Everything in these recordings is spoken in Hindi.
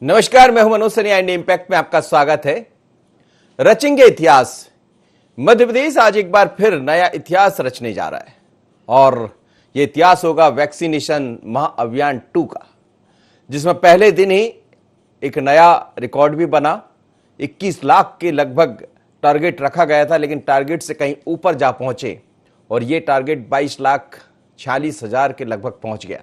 नमस्कार, मैं हूं मनोज सनिया। इंडिया इंपैक्ट में आपका स्वागत है। रचेंगे इतिहास। मध्य प्रदेश आज एक बार फिर नया इतिहास रचने जा रहा है और यह इतिहास होगा वैक्सीनेशन महाअभियान 2 का, जिसमें पहले दिन ही एक नया रिकॉर्ड भी बना। 21 लाख के लगभग टारगेट रखा गया था, लेकिन टारगेट से कहीं ऊपर जा पहुंचे और यह टारगेट 22,46,000 के लगभग पहुंच गया।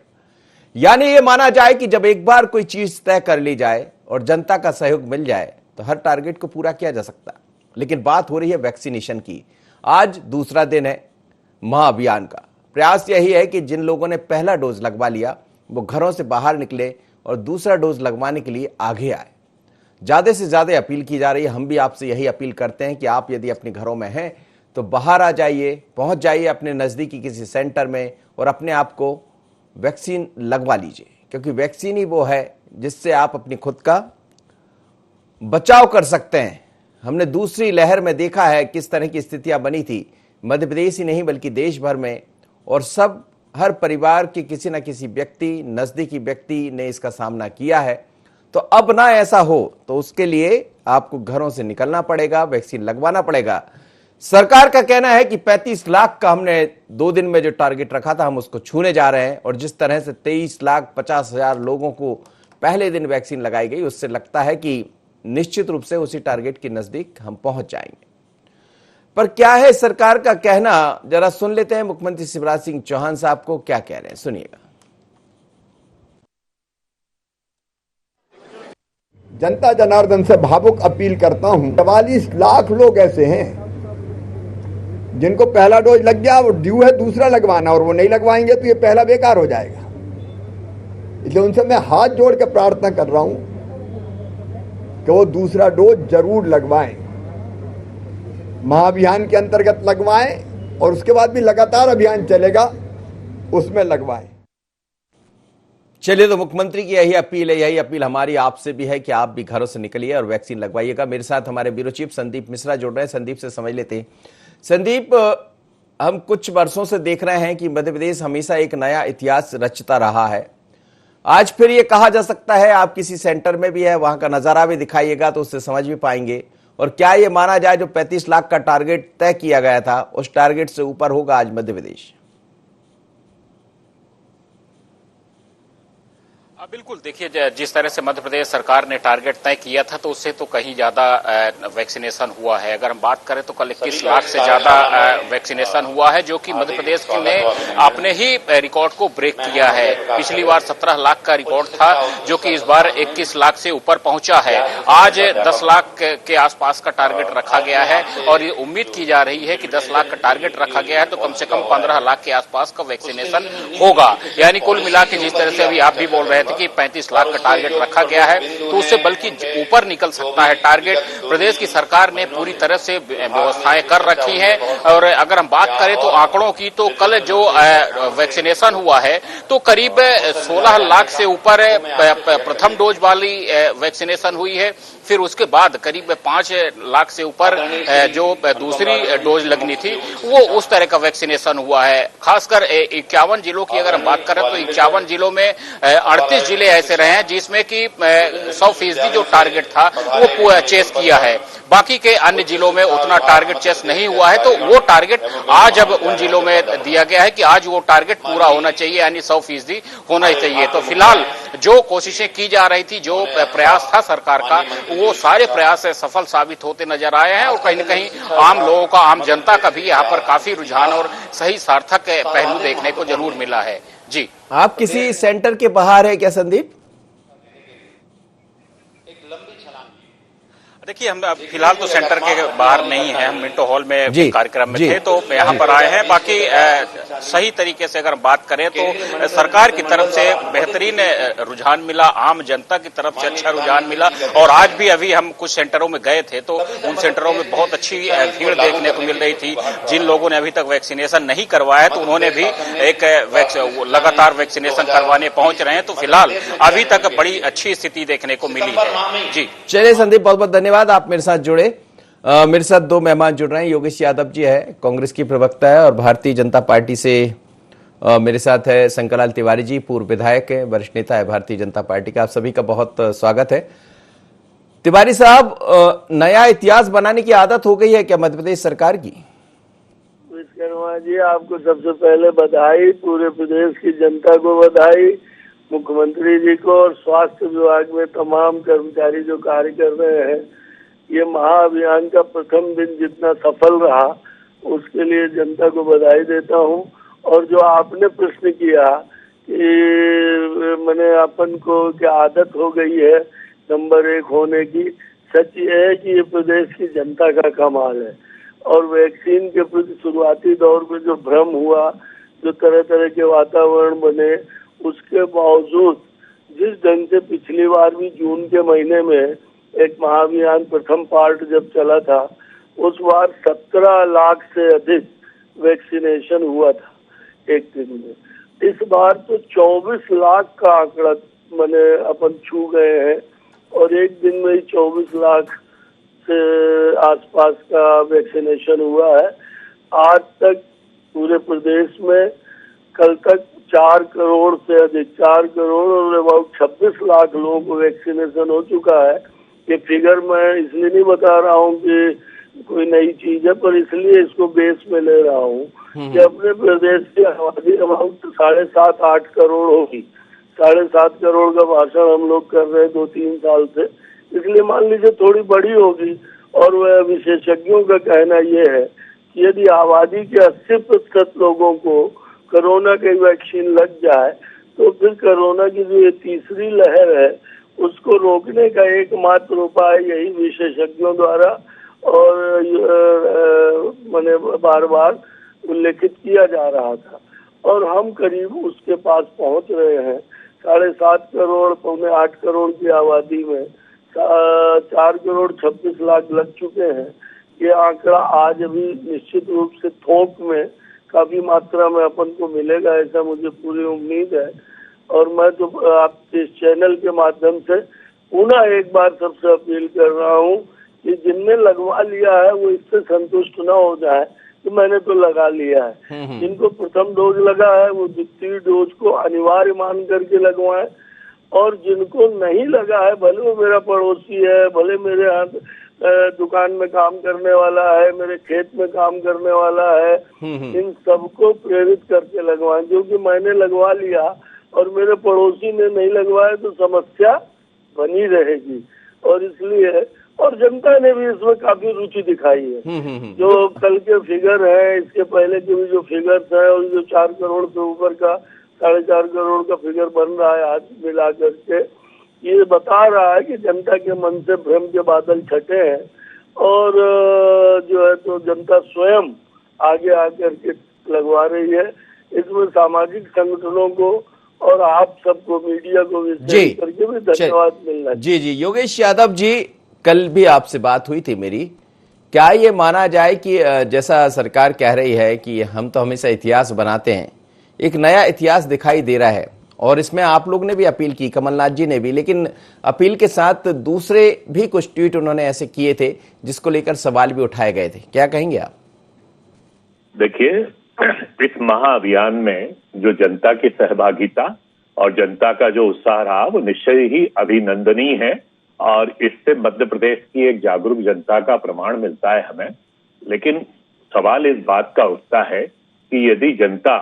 यानी यह माना जाए कि जब एक बार कोई चीज तय कर ली जाए और जनता का सहयोग मिल जाए तो हर टारगेट को पूरा किया जा सकता है। लेकिन बात हो रही है वैक्सीनेशन की। आज दूसरा दिन है महाअभियान का। प्रयास यही है कि जिन लोगों ने पहला डोज लगवा लिया वो घरों से बाहर निकले और दूसरा डोज लगवाने के लिए आगे आए। ज्यादा से ज्यादा अपील की जा रही है। हम भी आपसे यही अपील करते हैं कि आप यदि अपने घरों में हैं तो बाहर आ जाइए, पहुंच जाइए अपने नजदीकी किसी सेंटर में और अपने आप को वैक्सीन लगवा लीजिए, क्योंकि वैक्सीन ही वो है जिससे आप अपनी खुद का बचाव कर सकते हैं। हमने दूसरी लहर में देखा है किस तरह की स्थितियां बनी थी, मध्य प्रदेश ही नहीं बल्कि देश भर में, और हर परिवार के किसी न किसी व्यक्ति, नजदीकी व्यक्ति ने इसका सामना किया है। तो अब ना ऐसा हो तो उसके लिए आपको घरों से निकलना पड़ेगा, वैक्सीन लगवाना पड़ेगा। सरकार का कहना है कि 35 लाख का हमने 2 दिन में जो टारगेट रखा था हम उसको छूने जा रहे हैं, और जिस तरह से 23,50,000 लोगों को पहले दिन वैक्सीन लगाई गई, उससे लगता है कि निश्चित रूप से उसी टारगेट के नजदीक हम पहुंच जाएंगे। पर क्या है सरकार का कहना, जरा सुन लेते हैं मुख्यमंत्री शिवराज सिंह चौहान साहब को क्या कह रहे हैं, सुनिएगा। जनता जनार्दन से भावुक अपील करता हूं। 44 लाख लोग ऐसे हैं जिनको पहला डोज लग गया, वो ड्यू है दूसरा लगवाना, और वो नहीं लगवाएंगे तो ये पहला बेकार हो जाएगा। इसलिए उनसे मैं हाथ जोड़ के प्रार्थना कर रहा हूं कि वो दूसरा डोज जरूर लगवाएं, महाअभियान के अंतर्गत लगवाएं, और उसके बाद भी लगातार अभियान चलेगा उसमें लगवाएं। चलिए, तो मुख्यमंत्री की यही अपील है, यही अपील हमारी आपसे भी है कि आप भी घरों से निकलिए और वैक्सीन लगवाइएगा। मेरे साथ हमारे ब्यूरो चीफ संदीप मिश्रा जुड़ रहे हैं। संदीप से समझ लेते हैं। संदीप, हम कुछ वर्षों से देख रहे हैं कि मध्य प्रदेश हमेशा एक नया इतिहास रचता रहा है। आज फिर ये कहा जा सकता है, आप किसी सेंटर में भी है, वहां का नजारा भी दिखाइएगा तो उससे समझ भी पाएंगे। और क्या ये माना जाए जो 35 लाख का टारगेट तय किया गया था उस टारगेट से ऊपर होगा आज मध्य प्रदेश? बिल्कुल, देखिए जिस तरह से मध्य प्रदेश सरकार ने टारगेट तय किया था तो उससे तो कहीं ज्यादा वैक्सीनेशन हुआ है। अगर हम बात करें तो कल 21 लाख से ज्यादा वैक्सीनेशन हुआ है, जो कि मध्य प्रदेश ने अपने ही रिकॉर्ड को ब्रेक किया है। पिछली बार 17 लाख का रिकॉर्ड था, जो कि इस बार 21 लाख से ऊपर पहुंचा है। आज 10 लाख के आसपास का टारगेट रखा गया है और ये उम्मीद की जा रही है कि 10 लाख का टारगेट रखा गया है तो कम से कम 15 लाख के आसपास का वैक्सीनेशन होगा। यानी कुल मिला के जिस तरह से अभी आप भी बोल रहे थे कि 35 लाख का टारगेट रखा गया है तो उससे बल्कि ऊपर निकल सकता है टारगेट। प्रदेश की सरकार ने पूरी तरह से व्यवस्थाएं कर रखी हैं। और अगर हम बात करें तो आंकड़ों की, तो कल जो वैक्सीनेशन हुआ है तो करीब 16 लाख से ऊपर प्रथम डोज वाली वैक्सीनेशन हुई है। फिर उसके बाद करीब 5 लाख से ऊपर जो दूसरी डोज लगनी थी वो उस तरह का वैक्सीनेशन हुआ है। खासकर 51 जिलों की अगर हम बात करें तो 51 जिलों में 38 जिले ऐसे रहे हैं जिसमें कि 100% जो टारगेट था वो चेस किया है। बाकी के अन्य जिलों में उतना टारगेट चेस नहीं हुआ है, तो वो टारगेट आज अब उन जिलों में दिया गया है कि आज वो टारगेट पूरा होना चाहिए, यानी 100% होना चाहिए। तो फिलहाल जो कोशिशें की जा रही थी, जो प्रयास था सरकार का, वो सारे प्रयास सफल साबित होते नजर आए हैं। और कहीं न कहीं आम लोगों का, आम जनता का भी यहाँ पर काफी रुझान और सही सार्थक पहलू देखने को जरूर मिला है। जी, आप किसी सेंटर के बाहर है क्या संदीप? देखिए, हम फिलहाल तो सेंटर के बाहर नहीं है, हम मिंटो हॉल में कार्यक्रम में थे तो यहाँ पर आए हैं। बाकी सही तरीके से अगर बात करें तो सरकार की तरफ से बेहतरीन रुझान मिला, आम जनता की तरफ से अच्छा रुझान मिला। और आज भी अभी हम कुछ सेंटरों में गए थे तो उन सेंटरों में बहुत अच्छी भीड़ देखने को मिल रही थी। जिन लोगों ने अभी तक वैक्सीनेशन नहीं करवाया है तो उन्होंने भी एक लगातार वैक्सीनेशन करवाने पहुंच रहे हैं। तो फिलहाल अभी तक बड़ी अच्छी स्थिति देखने को मिली है। जी, चलिए संदीप, बहुत बहुत धन्यवाद, आप मेरे साथ जुड़े। मेरे साथ 2 मेहमान जुड़ रहे हैं। योगेश यादव जी है, कांग्रेस की प्रवक्ता है और भारतीय जनता पार्टी से मेरे साथ है शंकरलाल तिवारी जी, पूर्व विधायक है, वरिष्ठ नेता है भारतीय जनता पार्टी का। आप सभी का बहुत स्वागत है। तिवारी साहब, नया इतिहास बनाने की आदत हो गई है क्या मध्य प्रदेश सरकार की? विश्वकर्मा जी, आपको सबसे पहले बधाई, पूरे प्रदेश की जनता को बधाई, मुख्यमंत्री जी को और स्वास्थ्य विभाग में तमाम कर्मचारी जो कार्य कर रहे हैं। ये महाअभियान का प्रथम दिन जितना सफल रहा उसके लिए जनता को बधाई देता हूँ। और जो आपने प्रश्न किया कि मैंने अपन को क्या आदत हो गई है नंबर 1 होने की, सच ये है कि ये प्रदेश की जनता का कमाल है। और वैक्सीन के प्रति शुरुआती दौर में जो भ्रम हुआ, जो तरह तरह के वातावरण बने, उसके बावजूद जिस ढंग से पिछली बार भी जून के महीने में एक महाअभियान प्रथम पार्ट जब चला था, उस बार 17 लाख से अधिक वैक्सीनेशन हुआ था एक दिन में। इस बार तो 24 लाख का आंकड़ा मैंने अपन छू गए हैं और एक दिन में ही 24 लाख से आसपास का वैक्सीनेशन हुआ है। आज तक पूरे प्रदेश में कल तक 4 करोड़ से अधिक, 4 करोड़ और अबाउट 26 लाख लोगों को वैक्सीनेशन हो चुका है। ये फिगर मैं इसलिए नहीं बता रहा हूँ कि कोई नई चीज है, पर इसलिए इसको बेस में ले रहा हूँ कि अपने प्रदेश की आबादी अबाउट 7.5-8 करोड़ होगी। 7.5 करोड़ का भाषण हम लोग कर रहे हैं 2-3 साल से, इसलिए मान लीजिए थोड़ी बड़ी होगी। और वह विशेषज्ञों का कहना यह है कि यदि आबादी के 80% लोगों को कोरोना की वैक्सीन लग जाए तो फिर कोरोना की जो ये तीसरी लहर है उसको रोकने का एकमात्र उपाय यही विशेषज्ञों द्वारा और मैंने बार बार उल्लेखित किया जा रहा था। और हम करीब उसके पास पहुंच रहे हैं। 7.5 करोड़, 7.25 करोड़ की आबादी में 4 करोड़ 26 लाख लग चुके हैं। ये आंकड़ा आज अभी निश्चित रूप से थोक में काफी मात्रा में अपन को मिलेगा, ऐसा मुझे पूरी उम्मीद है। और मैं तो आप इस चैनल के माध्यम से पुनः एक बार सबसे अपील कर रहा हूँ कि जिनने लगवा लिया है वो इससे संतुष्ट न हो जाए कि मैंने तो लगा लिया है। जिनको प्रथम डोज लगा है वो द्वितीय डोज को अनिवार्य मान करके लगवाएं। और जिनको नहीं लगा है, भले वो मेरा पड़ोसी है, भले मेरे यहाँ दुकान में काम करने वाला है, मेरे खेत में काम करने वाला है, इन सबको प्रेरित करके लगवाएं। क्योंकि मैंने लगवा लिया और मेरे पड़ोसी ने नहीं लगवाया तो समस्या बनी रहेगी। और इसलिए और जनता ने भी इसमें काफी रुचि दिखाई है। जो कल के फिगर है, इसके पहले के भी जो फिगर्स है और जो 4 करोड़ से ऊपर का 4.5 करोड़ का फिगर बन रहा है आज मिला करके, ये बता रहा है कि जनता के मन से भ्रम के बादल छटे हैं। और जो है तो जनता स्वयं आगे आकर के लगवा रही है। इसमें सामाजिक संगठनों को और आप सबको, मीडिया को विशेष करके भी धन्यवाद मिलना चाहिए। जी, योगेश यादव जी, कल भी आपसे बात हुई थी मेरी। क्या ये माना जाए कि जैसा सरकार कह रही है कि हम तो हमेशा इतिहास बनाते हैं, एक नया इतिहास दिखाई दे रहा है और इसमें आप लोग ने भी अपील की, कमलनाथ जी ने भी, लेकिन अपील के साथ दूसरे भी कुछ ट्वीट उन्होंने ऐसे किए थे जिसको लेकर सवाल भी उठाए गए थे। क्या कहेंगे आप? देखिए, इस महाअभियान में जो जनता की सहभागिता और जनता का जो उत्साह रहा वो निश्चय ही अभिनंदनीय है और इससे मध्य प्रदेश की एक जागरूक जनता का प्रमाण मिलता है हमें। लेकिन सवाल इस बात का उठता है कि यदि जनता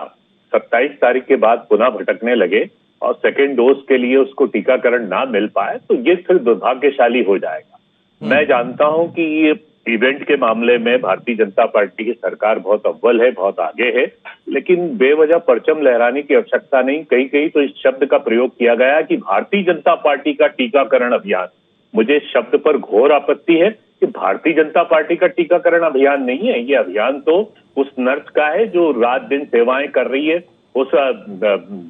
27 तारीख के बाद पुनः भटकने लगे और सेकेंड डोज के लिए उसको टीकाकरण ना मिल पाए तो ये फिर दुर्भाग्यशाली हो जाएगा। मैं जानता हूं कि ये इवेंट के मामले में भारतीय जनता पार्टी की सरकार बहुत अव्वल है, बहुत आगे है, लेकिन बेवजह परचम लहराने की आवश्यकता नहीं। कहीं तो इस शब्द का प्रयोग किया गया कि भारतीय जनता पार्टी का टीकाकरण अभियान। मुझे इस शब्द पर घोर आपत्ति है कि भारतीय जनता पार्टी का टीकाकरण अभियान नहीं है। ये अभियान तो उस नर्स का है जो रात दिन सेवाएं कर रही है, उस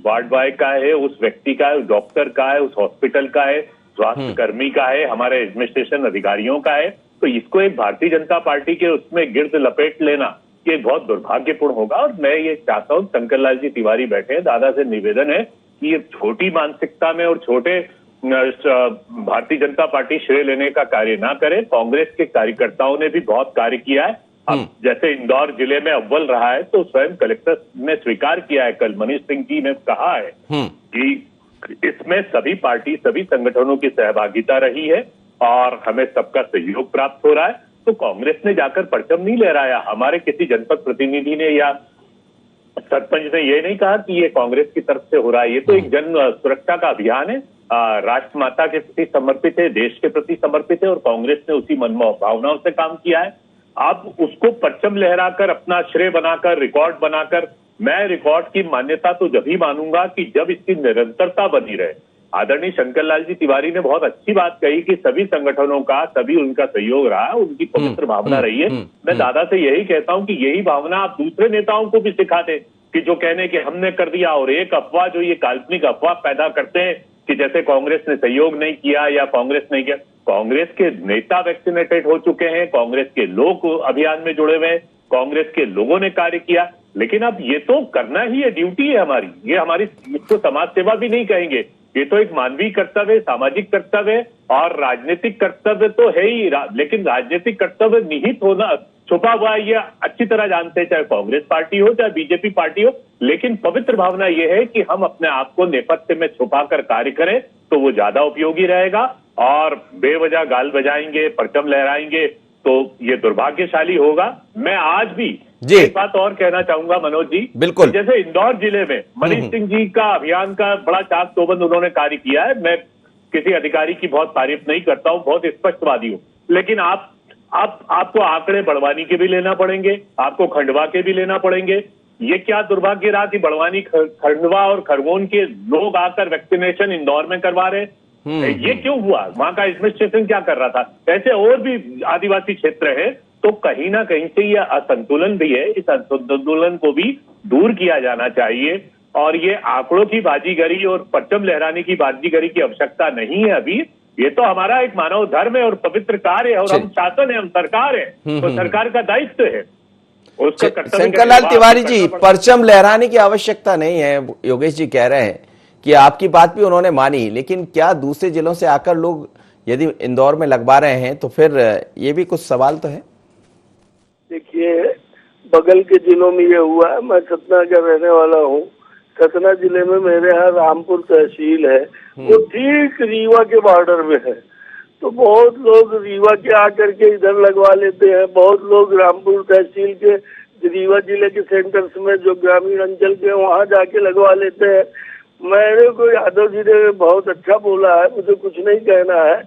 वार्ड बॉय का है, उस व्यक्ति का है, उस डॉक्टर का है, उस हॉस्पिटल का है, स्वास्थ्य कर्मी का है, हमारे एडमिनिस्ट्रेशन अधिकारियों का है। तो इसको एक भारतीय जनता पार्टी के उसमें गिर्द लपेट लेना ये बहुत दुर्भाग्यपूर्ण होगा। और मैं ये चाहता हूँ, शंकरलाल जी तिवारी बैठे हैं, दादा से निवेदन है कि ये छोटी मानसिकता में और छोटे भारतीय जनता पार्टी श्रेय लेने का कार्य ना करे। कांग्रेस के कार्यकर्ताओं ने भी बहुत कार्य किया है अब जैसे इंदौर जिले में अव्वल रहा है तो स्वयं कलेक्टर ने स्वीकार किया है, कल मनीष सिंह जी ने कहा है कि इसमें सभी पार्टी सभी संगठनों की सहभागिता रही है और हमें सबका सहयोग प्राप्त हो रहा है। तो कांग्रेस ने जाकर परचम नहीं लहराया, हमारे किसी जनपद प्रतिनिधि ने या सरपंच ने ये नहीं कहा कि ये कांग्रेस की तरफ से हो रहा है। ये तो एक जन सुरक्षा का अभियान है, राष्ट्रमाता के प्रति समर्पित है, देश के प्रति समर्पित है और कांग्रेस ने उसी मन भावनाओं से काम किया है। आप उसको परचम लहराकर अपना श्रेय बनाकर रिकॉर्ड बनाकर, मैं रिकॉर्ड की मान्यता तो जब ही मानूंगा कि जब इसकी निरंतरता बनी रहे। आदरणीय शंकरलाल जी तिवारी ने बहुत अच्छी बात कही कि सभी संगठनों का सभी उनका सहयोग रहा, उनकी पवित्र भावना रही है। मैं दादा से यही कहता हूं कि यही भावना आप दूसरे नेताओं को भी सिखा दें कि जो कहने कि हमने कर दिया, और एक अफवाह जो ये काल्पनिक अफवाह पैदा करते हैं कि जैसे कांग्रेस ने सहयोग नहीं किया या कांग्रेस नहीं किया। कांग्रेस के नेता वैक्सीनेटेड हो चुके हैं, कांग्रेस के लोग अभियान में जुड़े हुए हैं, कांग्रेस के लोगों ने कार्य किया, लेकिन अब ये तो करना ही है, ड्यूटी है हमारी। ये हमारी, इसको समाज सेवा भी नहीं कहेंगे, ये तो एक मानवीय कर्तव्य, सामाजिक कर्तव्य और राजनीतिक कर्तव्य तो है ही, लेकिन राजनीतिक कर्तव्य निहित होना, छुपा हुआ है, ये अच्छी तरह जानते हैं, चाहे कांग्रेस पार्टी हो चाहे बीजेपी पार्टी हो। लेकिन पवित्र भावना ये है कि हम अपने आप को नेपथ्य में छुपाकर कार्य करें तो वो ज्यादा उपयोगी रहेगा। और बेवजह गाल बजाएंगे, परचम लहराएंगे तो ये दुर्भाग्यशाली होगा। मैं आज भी एक बात और कहना चाहूंगा मनोज जी, बिल्कुल, जैसे इंदौर जिले में मनीष सिंह जी का अभियान का बड़ा चाक चौबंद उन्होंने कार्य किया है। मैं किसी अधिकारी की बहुत तारीफ नहीं करता हूं, बहुत स्पष्टवादी हूं, लेकिन आपको आंकड़े बड़वानी के भी लेना पड़ेंगे, आपको खंडवा के भी लेना पड़ेंगे। ये क्या दुर्भाग्य रहा कि बड़वानी, खंडवा और खरगोन के लोग आकर वैक्सीनेशन इंदौर में करवा रहे। ये क्यों हुआ? वहां का एडमिनिस्ट्रेशन क्या कर रहा था? ऐसे और भी आदिवासी क्षेत्र है, तो कहीं ना कहीं से ये असंतुलन भी है, इस असंतुलन को भी दूर किया जाना चाहिए। और ये आंकड़ों की बाजीगरी और परचम लहराने की बाजीगरी की आवश्यकता नहीं है अभी। ये तो हमारा एक मानव धर्म है और पवित्र कार्य है, और हम शासन है, हम सरकार है, तो सरकार का दायित्व है उसका कर्तव्य। शंकरलाल तिवारी जी, परचम लहराने की आवश्यकता नहीं है, योगेश जी कह रहे हैं कि आपकी बात भी उन्होंने मानी, लेकिन क्या दूसरे जिलों से आकर लोग यदि इंदौर में लगवा रहे हैं तो फिर ये भी कुछ सवाल तो है। देखिए, बगल के जिलों में ये हुआ है। मैं सतना का रहने वाला हूँ। सतना जिले में मेरे यहाँ रामपुर तहसील है, वो ठीक रीवा के बॉर्डर में है। तो बहुत लोग रीवा के आकर के इधर लगवा लेते हैं, बहुत लोग रामपुर तहसील के रीवा जिले के सेंटर्स में जो ग्रामीण अंचल के वहाँ जाके लगवा लेते हैं। मेरे को यादव जी ने बहुत अच्छा बोला है, मुझे कुछ नहीं कहना है।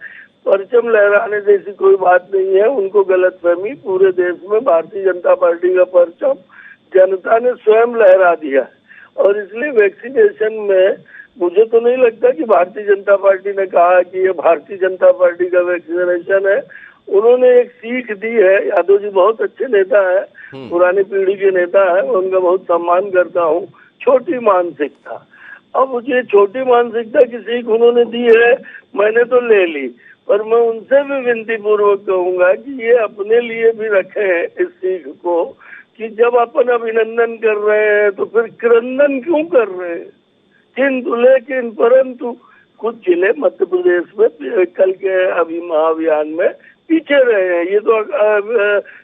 परचम लहराने जैसी कोई बात नहीं है, उनको गलतफहमी। पूरे देश में भारतीय जनता पार्टी का परचम जनता ने स्वयं लहरा दिया, और इसलिए वैक्सीनेशन में मुझे तो नहीं लगता कि भारतीय जनता पार्टी ने कहा कि ये भारतीय जनता पार्टी का वैक्सीनेशन है। उन्होंने एक सीख दी है। यादव जी बहुत अच्छे नेता है, पुरानी पीढ़ी के नेता है, उनका बहुत सम्मान करता हूँ। छोटी मानसिकता, अब मुझे छोटी मानसिकता की सीख उन्होंने दी है, मैंने तो ले ली, पर मैं उनसे भी विनती पूर्वक कहूंगा कि ये अपने लिए भी रखें इस सीख को, कि जब अपन अभिनंदन कर रहे हैं तो फिर क्रंदन क्यों कर रहे हैं। किंतु लेकिन परंतु कुछ जिले मध्य प्रदेश में कल के अभी महाअभियान में पीछे रहे हैं। ये तो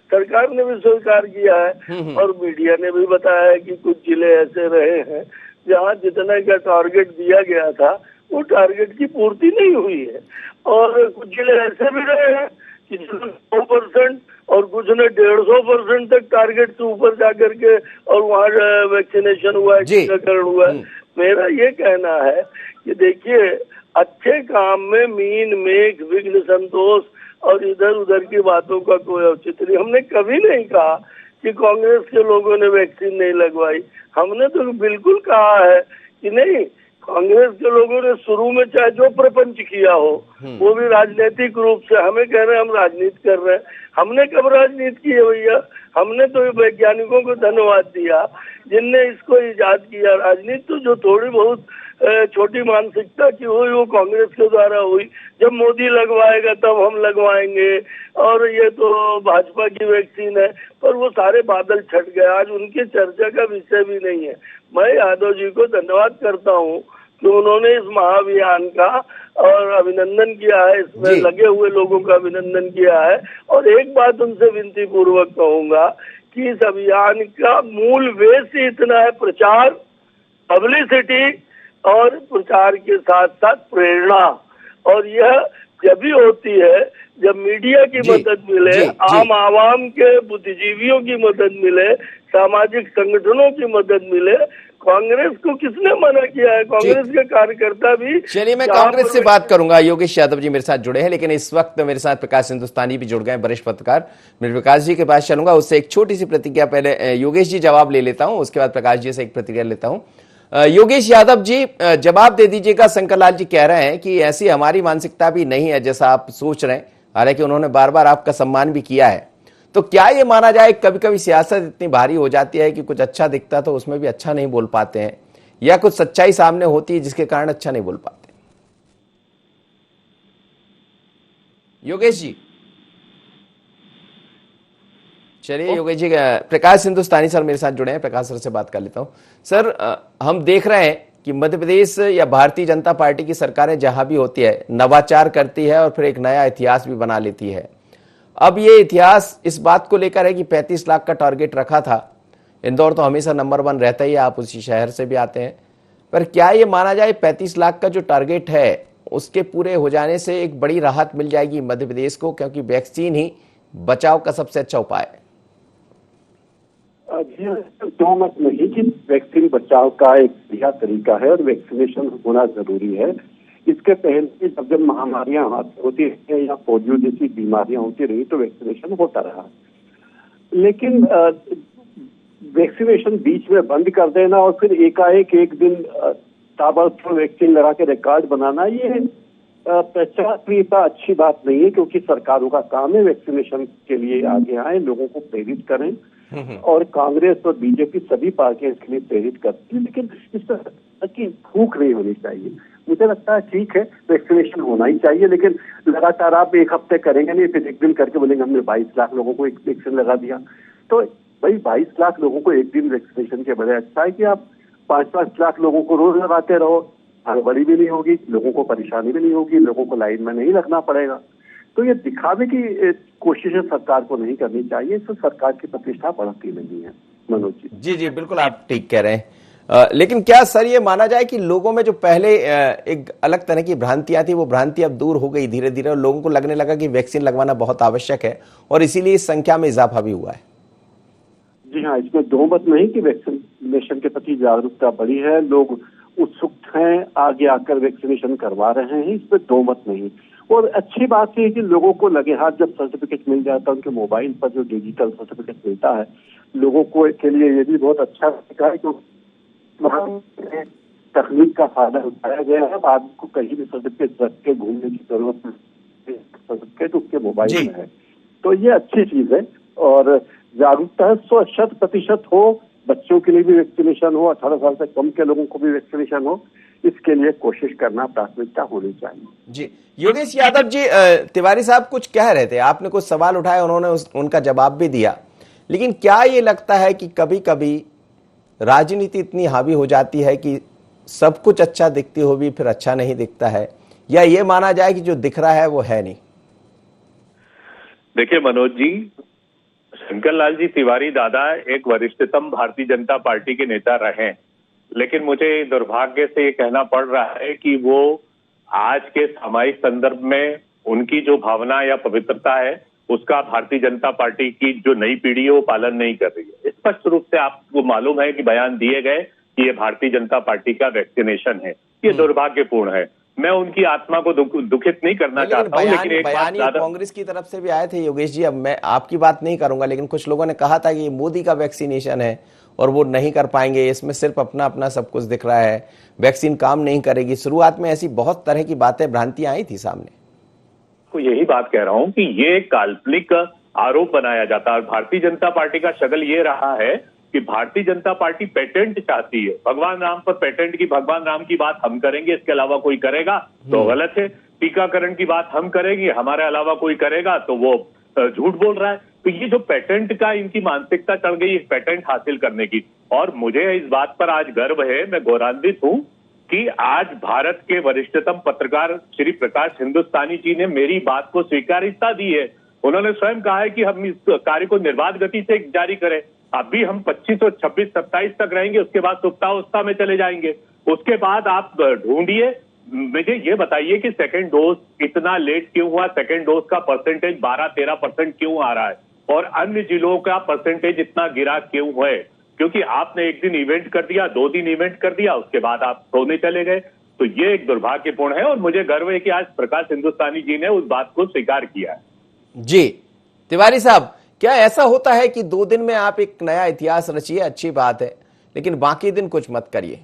सरकार ने भी स्वीकार किया है और मीडिया ने भी बताया है कि कुछ जिले ऐसे रहे हैं जहाँ जितना का टारगेट दिया गया था वो टारगेट की पूर्ति नहीं हुई है। और कुछ जिले ऐसे भी रहे हैं कि 100% और कुछ ने 150% तक टारगेट से ऊपर जाकर के और वहाँ वैक्सीनेशन हुआ है, टीकाकरण हुआ है। मेरा ये कहना है कि देखिए, अच्छे काम में मीन मेघ विघ्न संतोष और इधर उधर की बातों का कोई औचित्य नहीं। हमने कभी नहीं कहा कि कांग्रेस के लोगों ने वैक्सीन नहीं लगवाई। हमने तो बिल्कुल कहा है कि नहीं, कांग्रेस के लोगों ने शुरू में चाहे जो प्रपंच किया हो, वो भी राजनीतिक रूप से। हमें कह रहे हैं हम राजनीति कर रहे हैं, हमने कब राजनीति की है भैया? हमने तो वैज्ञानिकों को धन्यवाद दिया जिनने इसको इजाद किया। राजनीति तो जो थोड़ी बहुत छोटी मानसिकता की हुई वो कांग्रेस के द्वारा हुई। जब मोदी लगवाएगा तब हम लगवाएंगे, और ये तो भाजपा की वैक्सीन है, पर वो सारे बादल छट गए। आज उनकी चर्चा का विषय भी नहीं है। मैं यादव जी को धन्यवाद करता हूँ कि उन्होंने इस महाअभियान का और अभिनंदन किया है, इसमें जी। लगे हुए लोगों का अभिनंदन किया है। और एक बात उनसे विनती पूर्वक कहूंगा कि इस अभियान का मूल वेश ही इतना है, प्रचार, पब्लिसिटी और प्रचार के साथ साथ प्रेरणा। और यह जब भी होती है जब मीडिया की जी, मदद मिले, जी, आम आवाम के बुद्धिजीवियों की मदद मिले, सामाजिक संगठनों की मदद मिले। कांग्रेस को किसने मना किया है? कांग्रेस के कार्यकर्ता भी। चलिए, मैं जहां कांग्रेस से पर बात करूंगा। योगेश यादव जी मेरे साथ जुड़े हैं, लेकिन इस वक्त मेरे साथ प्रकाश हिंदुस्तानी भी जुड़ गए, वरिष्ठ पत्रकार। मैं प्रकाश जी के पास चलूंगा, उससे एक छोटी सी प्रतिक्रिया पहले योगेश जी जवाब ले लेता हूं, उसके बाद प्रकाश जी से एक प्रतिक्रिया लेता हूं। योगेश यादव जी, जवाब दे दीजिएगा। शंकर लाल जी कह रहे हैं कि ऐसी हमारी मानसिकता भी नहीं है जैसा आप सोच रहे हैं, हालांकि उन्होंने बार बार आपका सम्मान भी किया है। तो क्या ये माना जाए कभी कभी सियासत इतनी भारी हो जाती है कि कुछ अच्छा दिखता तो उसमें भी अच्छा नहीं बोल पाते हैं, या कुछ सच्चाई सामने होती है जिसके कारण अच्छा नहीं बोल पाते? योगेश जी, चलिए योगेश जी, प्रकाश हिंदुस्तानी सर मेरे साथ जुड़े हैं, प्रकाश सर से बात कर लेता हूं। सर, हम देख रहे हैं कि मध्य प्रदेश या भारतीय जनता पार्टी की सरकारें जहां भी होती है नवाचार करती है और फिर एक नया इतिहास भी बना लेती है। अब ये इतिहास इस बात को लेकर है कि 35 लाख का टारगेट रखा था। इंदौर तो हमेशा नंबर 1 रहता ही है, आप उसी शहर से भी आते हैं। पर क्या ये माना जाए 35 लाख का जो टारगेट है उसके पूरे हो जाने से एक बड़ी राहत मिल जाएगी मध्य प्रदेश को, क्योंकि वैक्सीन ही बचाव का सबसे अच्छा उपाय है? जी, दो मत नहीं कि वैक्सीन बचाव का एक बढ़िया तरीका है और वैक्सीनेशन होना जरूरी है। इसके पहले जब महामारियां होती है या पोलियो जैसी बीमारियां होती रही तो वैक्सीनेशन होता रहा, लेकिन वैक्सीनेशन बीच में बंद कर देना और फिर एकाएक एक दिन ताबड़तोड़ वैक्सीन लगा के रिकॉर्ड बनाना, ये प्रचारप्रियता अच्छी बात नहीं है। क्योंकि सरकारों का काम है वैक्सीनेशन के लिए आगे आए, लोगों को प्रेरित करें, और कांग्रेस और बीजेपी सभी पार्टियां इसके लिए प्रेरित करती है। लेकिन इस तरह की भूख नहीं होनी चाहिए। मुझे लगता है ठीक है, वैक्सीनेशन होना ही चाहिए, लेकिन लगातार आप एक हफ्ते करेंगे नहीं, फिर एक दिन करके बोलेंगे हमने 22 लाख लोगों को एक वैक्सीन लगा दिया। तो भाई 22 लाख लोगों को एक दिन वैक्सीनेशन के बड़े अच्छा है कि आप 5-5 लाख लोगों को रोज लगाते रहो, हड़बड़ी भी नहीं होगी, लोगों को परेशानी भी नहीं होगी, लोगों को लाइन में नहीं लगना पड़ेगा। तो ये दिखावे की कोशिशें सरकार को नहीं करनी चाहिए, इससे सरकार की प्रतिष्ठा बढ़ती नहीं है। मनोज जी। जी जी, बिल्कुल आप ठीक कह रहे हैं। लेकिन क्या सर ये माना जाए कि लोगों में जो पहले एक अलग तरह की भ्रांतियां थी वो भ्रांति अब दूर हो गई धीरे धीरे, और लोगों को लगने लगा कि वैक्सीन लगवाना बहुत आवश्यक है, और इसीलिए इस संख्या में इजाफा भी हुआ है? जी हाँ, इसमें दो मत नहीं कि वैक्सीनेशन के प्रति जागरूकता बढ़ी है, लोग उत्सुक हैं, आगे आकर वैक्सीनेशन करवा रहे हैं, इसमें दो मत नहीं। और अच्छी बात यह है कि लोगों को लगे हाथ जब सर्टिफिकेट मिल जाता है, उनके मोबाइल पर जो डिजिटल सर्टिफिकेट मिलता है, लोगों को के लिए ये भी बहुत अच्छा है क्योंकि तकनीक का फायदा उठाया गया है। अब आदमी को कहीं भी सर्टिफिकेट रख के घूमने की जरूरत नहीं, सर्टिफिकेट उसके मोबाइल में है। तो ये अच्छी चीज है और जागरूकता 100% हो, बच्चों के लिए भी वैक्सीनेशन हो, 18 साल से कम के लोगों को भी वैक्सीनेशन हो, इसके लिए कोशिश करना प्राथमिकता होनी चाहिए। जी, योगेश यादव जी, तिवारी साहब कुछ कह रहे थे, आपने कुछ सवाल उठाए, उन्होंने उनका जवाब भी दिया, लेकिन क्या ये लगता है कि कभी कभी राजनीति इतनी हावी हो जाती है कि सब कुछ अच्छा दिखती हो भी फिर अच्छा नहीं दिखता है, या ये माना जाए कि जो दिख रहा है वो है नहीं? देखिए मनोज जी, शंकर लाल जी तिवारी दादा एक वरिष्ठतम भारतीय जनता पार्टी के नेता रहे, लेकिन मुझे दुर्भाग्य से ये कहना पड़ रहा है कि वो आज के सामायिक संदर्भ में उनकी जो भावना या पवित्रता है उसका भारतीय जनता पार्टी की जो नई पीढ़ी है वो पालन नहीं कर रही है। स्पष्ट रूप से आपको मालूम है कि बयान दिए गए कि ये भारतीय जनता पार्टी का वैक्सीनेशन है, ये दुर्भाग्यपूर्ण है। मैं उनकी आत्मा को दुखित नहीं करना चाहता हूं, लेकिन एक बात कांग्रेस की तरफ से भी आए थे योगेश जी, अब मैं आपकी बात नहीं करूंगा, लेकिन कुछ लोगों ने कहा था कि ये मोदी का वैक्सीनेशन है और वो नहीं कर पाएंगे, इसमें सिर्फ अपना अपना सब कुछ दिख रहा है, वैक्सीन काम नहीं करेगी। शुरुआत में ऐसी बहुत तरह की बातें, भ्रांतियां आई थी सामने। तो यही बात कह रहा हूं कि ये काल्पनिक आरोप बनाया जाता है। भारतीय जनता पार्टी का शक्ल ये रहा है कि भारतीय जनता पार्टी पेटेंट चाहती है, भगवान राम पर पेटेंट की, भगवान राम की बात हम करेंगे, इसके अलावा कोई करेगा तो गलत है। टीकाकरण की बात हम करेंगे, हमारे अलावा कोई करेगा तो वो झूठ बोल रहा है। तो ये जो पेटेंट का इनकी मानसिकता चढ़ गई है पेटेंट हासिल करने की, और मुझे इस बात पर आज गर्व है, मैं गौरवान्वित हूं कि आज भारत के वरिष्ठतम पत्रकार श्री प्रकाश हिंदुस्तानी जी ने मेरी बात को स्वीकार्यता दी है। उन्होंने स्वयं कहा है कि हम इस कार्य को निर्बाध गति से जारी करें। अभी हम 25 और 26, 27 तक रहेंगे, उसके बाद सुप्तावस्था में चले जाएंगे। उसके बाद आप ढूंढिए, मुझे ये बताइए कि सेकेंड डोज इतना लेट क्यों हुआ, सेकेंड डोज का परसेंटेज 12-13% क्यों आ रहा है, और अन्य जिलों का परसेंटेज इतना गिरा क्यों है? क्योंकि आपने एक दिन इवेंट कर दिया, 2 दिन इवेंट कर दिया, उसके बाद आप सोने चले गए। तो ये एक दुर्भाग्यपूर्ण है, और मुझे गर्व है कि आज प्रकाश हिंदुस्तानी जी ने उस बात को स्वीकार किया है। जी तिवारी साहब, क्या ऐसा होता है कि 2 दिन में आप एक नया इतिहास रचिए, अच्छी बात है, लेकिन बाकी दिन कुछ मत करिए?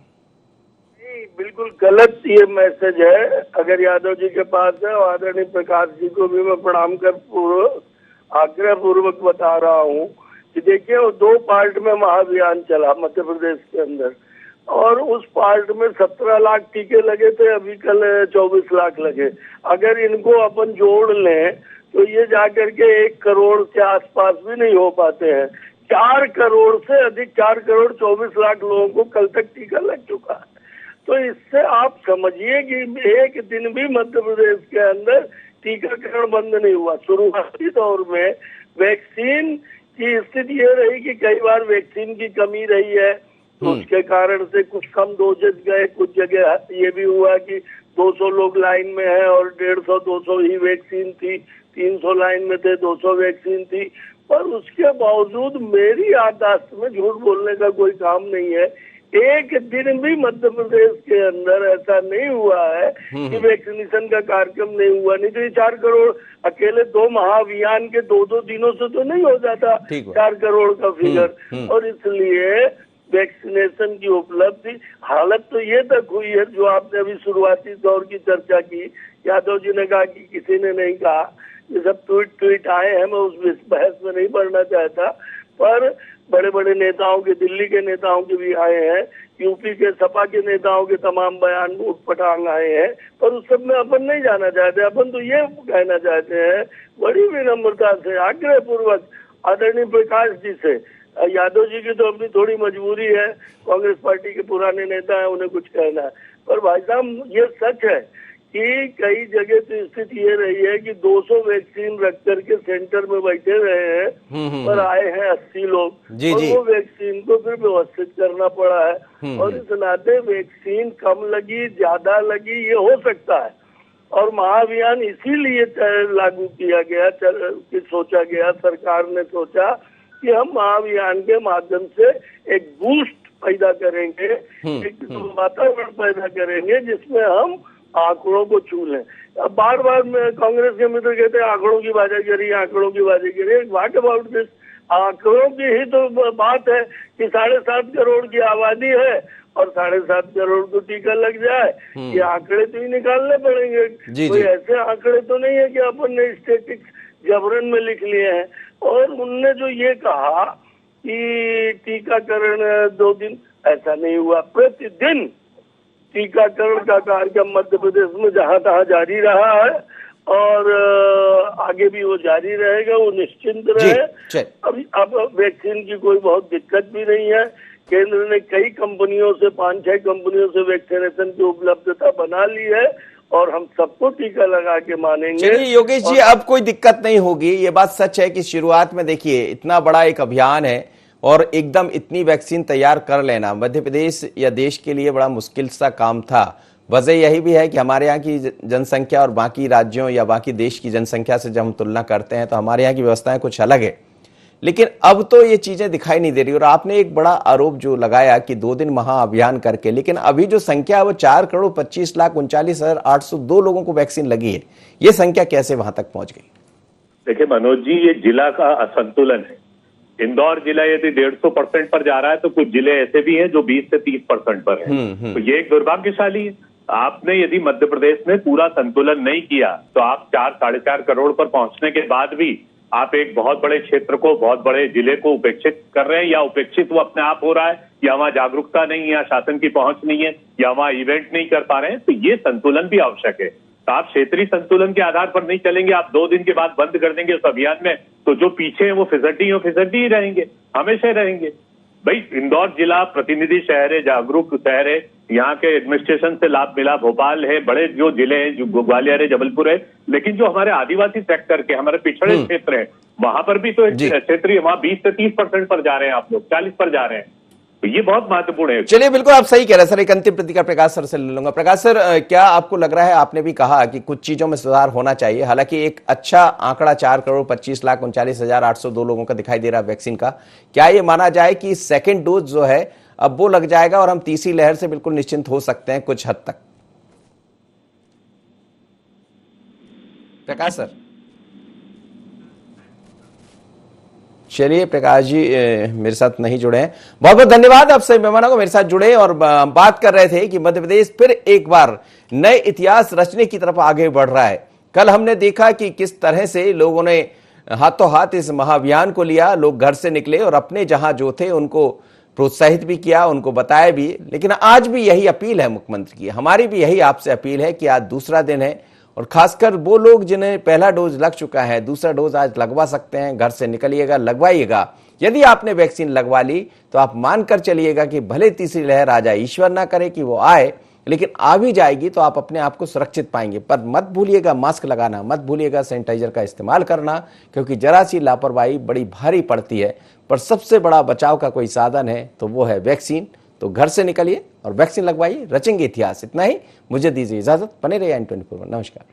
बिल्कुल गलत ये मैसेज है। अगर यादव जी के पास है, और आदरणीय प्रकाश जी को भी मैं प्रणाम कर आग्रह पूर्वक बता रहा हूँ कि देखिए, वो 2 पार्ट में महाअभियान चला मध्य प्रदेश के अंदर, और उस पार्ट में 17 लाख टीके लगे थे, अभी कल 24 लाख लगे। अगर इनको अपन जोड़ लें तो ये जाकर के 1 करोड़ के आसपास भी नहीं हो पाते हैं। 4 करोड़ से अधिक, 4 करोड़ 24 लाख लोगों को कल तक टीका लग चुका है। तो इससे आप समझिए कि एक दिन भी मध्य प्रदेश के अंदर टीकाकरण बंद नहीं हुआ। शुरुआती दौर में वैक्सीन की स्थिति ये रही कि कई बार वैक्सीन की कमी रही है, तो उसके कारण से कुछ कम डोजेज गए। कुछ जगह ये भी हुआ कि 200 लोग लाइन में है और 150-200 ही वैक्सीन थी, 300 लाइन में थे, 200 वैक्सीन थी। पर उसके बावजूद मेरी याददाश्त में झूठ बोलने का कोई काम नहीं है। एक दिन भी मध्य प्रदेश के अंदर ऐसा नहीं हुआ है कि वैक्सीनेशन का कार्यक्रम नहीं हुआ। नहीं तो ये 4 करोड़ अकेले 2 महाअभियान के 2-2 दिनों से तो नहीं हो जाता 4 करोड़ का फिगर। और इसलिए वैक्सीनेशन की उपलब्धि, हालत तो ये तक हुई है जो आपने अभी शुरुआती दौर की चर्चा की। यादव जी ने कहा कि किसी ने नहीं कहा, ये सब ट्वीट आए हैं, मैं उस बहस में नहीं पढ़ना चाहता। पर बड़े बड़े नेताओं के, दिल्ली के नेताओं के भी आए हैं, यूपी के सपा के नेताओं के तमाम बयान उठपटांग आए हैं, पर उस सब में अपन नहीं जाना चाहते। अपन तो ये कहना चाहते हैं बड़ी विनम्रता से, आग्रह पूर्वक आदरणीय प्रकाश जी से, यादव जी की तो अपनी थोड़ी मजबूरी है, कांग्रेस पार्टी के पुराने नेता है, उन्हें कुछ कहना है। पर भाई साहब ये सच है कि कई जगह तो स्थिति ये रही है कि 200 वैक्सीन रख करके सेंटर में बैठे रहे हैं, पर आए हैं 80 लोग, और वो वैक्सीन को फिर व्यवस्थित करना पड़ा है। और इस नाते वैक्सीन कम लगी, ज्यादा लगी, ये हो सकता है। और महाअभियान इसीलिए लागू किया गया, सोचा गया, सरकार ने सोचा कि हम महाअभियान के माध्यम से एक बूस्ट पैदा करेंगे, एक वातावरण पैदा करेंगे जिसमें हम आंकड़ों को छू लें। अब बार बार कांग्रेस के मित्र कहते हैं आंकड़ों की बाजागिरी, आंकड़ों की बाजागिरी। What about this? आंकड़ों की ही तो बात है कि 7.5 करोड़ की आबादी है और 7.5 करोड़ को टीका लग जाए। ये आंकड़े तो ही निकालने पड़ेंगे। कोई ऐसे आंकड़े तो नहीं है कि अपन ने स्टैटिस्टिक्स जबरन में लिख लिए हैं। और उनने जो ये कहा कि टीकाकरण 2 दिन, ऐसा नहीं हुआ। प्रतिदिन टीकाकरण का कार्यक्रम मध्य प्रदेश में जहां तहां जारी रहा है, और आगे भी वो जारी रहेगा, वो निश्चिंत रहे। अभी अब वैक्सीन की कोई बहुत दिक्कत भी नहीं है। केंद्र ने कई कंपनियों से, 5-6 कंपनियों से वैक्सीनेशन की उपलब्धता बना ली है, और हम सबको टीका लगा के मानेंगे। चलिए योगेश जी, अब कोई दिक्कत नहीं होगी। ये बात सच है कि शुरुआत में देखिए इतना बड़ा एक अभियान है और एकदम इतनी वैक्सीन तैयार कर लेना मध्य प्रदेश या देश के लिए बड़ा मुश्किल सा काम था। वजह यही भी है कि हमारे यहाँ की जनसंख्या और बाकी राज्यों या बाकी देश की जनसंख्या से जब हम तुलना करते हैं तो हमारे यहाँ की व्यवस्थाएं कुछ अलग है। लेकिन अब तो ये चीजें दिखाई नहीं दे रही। और आपने एक बड़ा आरोप जो लगाया कि 2 दिन महाअभियान करके, लेकिन अभी जो संख्या है वो 4,25,39,802 लोगों को वैक्सीन लगी है। ये संख्या कैसे वहां तक पहुंच गई? देखिए मनोज जी, ये जिला का असंतुलन है। इंदौर जिला यदि 150% पर जा रहा है तो कुछ जिले ऐसे भी हैं जो 20 से 30% पर है। तो ये एक दुर्भाग्यशाली है। आपने यदि मध्य प्रदेश में पूरा संतुलन नहीं किया तो आप 4-4.5 करोड़ पर पहुंचने के बाद भी आप एक बहुत बड़े क्षेत्र को, बहुत बड़े जिले को उपेक्षित कर रहे हैं, या उपेक्षित वो अपने आप हो रहा है, या वहां जागरूकता नहीं है, या शासन की पहुंच नहीं है, या वहां इवेंट नहीं कर पा रहे हैं। तो ये संतुलन भी आवश्यक है। तो आप क्षेत्रीय संतुलन के आधार पर नहीं चलेंगे, आप 2 दिन के बाद बंद कर देंगे उस अभियान में, तो जो पीछे है वो फिसड्डी ही रहेंगे, हमेशा रहेंगे। भाई इंदौर जिला प्रतिनिधि शहर है, जागरूक शहर है, यहाँ के एडमिनिस्ट्रेशन से लाभ मिला। भोपाल है, बड़े जो जिले हैं, जो ग्वालियर है, जबलपुर है, लेकिन जो हमारे आदिवासी सेक्टर के, हमारे पिछड़े क्षेत्र हैं, वहां पर भी तो क्षेत्रीय वहां 20 से 30% पर जा रहे हैं, आप लोग 40 पर जा रहे हैं। तो ये बहुत महत्वपूर्ण है। चलिए, बिल्कुल आप सही कह रहे हैं सर। एक अंतिम प्रतिक्रिया प्रकाश सर से ले लूंगा। प्रकाश सर, क्या आपको लग रहा है, आपने भी कहा कि कुछ चीजों में सुधार होना चाहिए, हालांकि एक अच्छा आंकड़ा 4,25,39,802 लोगों का दिखाई दे रहा है वैक्सीन का, क्या ये माना जाए कि सेकेंड डोज जो है अब वो लग जाएगा और हम तीसरी लहर से बिल्कुल निश्चिंत हो सकते हैं कुछ हद तक? प्रकाश सर। चलिए, प्रकाश जी मेरे साथ नहीं जुड़े हैं। बहुत बहुत धन्यवाद आप सभी मेहमानों को मेरे साथ जुड़े और बात कर रहे थे कि मध्य प्रदेश फिर एक बार नए इतिहास रचने की तरफ आगे बढ़ रहा है। कल हमने देखा कि किस तरह से लोगों ने हाथों हाथ इस महाअभियान को लिया, लोग घर से निकले और अपने जहां जो थे उनको प्रोत्साहित भी किया, उनको बताया भी। लेकिन आज भी यही अपील है मुख्यमंत्री की, हमारी भी यही आपसे अपील है कि आज दूसरा दिन है और खासकर वो लोग जिन्हें पहला डोज लग चुका है, दूसरा डोज आज लगवा सकते हैं। घर से निकलिएगा, लगवाइएगा। यदि आपने वैक्सीन लगवा ली तो आप मानकर चलिएगा कि भले तीसरी लहर आ जाए, ईश्वर ना करे कि वो आए, लेकिन आ भी जाएगी तो आप अपने आप को सुरक्षित पाएंगे। पर मत भूलिएगा मास्क लगाना, मत भूलिएगा सैनिटाइजर का इस्तेमाल करना, क्योंकि जरा सी लापरवाही बड़ी भारी पड़ती है। पर सबसे बड़ा बचाव का कोई साधन है तो वो है वैक्सीन। तो घर से निकलिए और वैक्सीन लगवाइए, रचेंगे इतिहास। इतना ही, मुझे दीजिए इजाजत। बने रहिए N24। नमस्कार।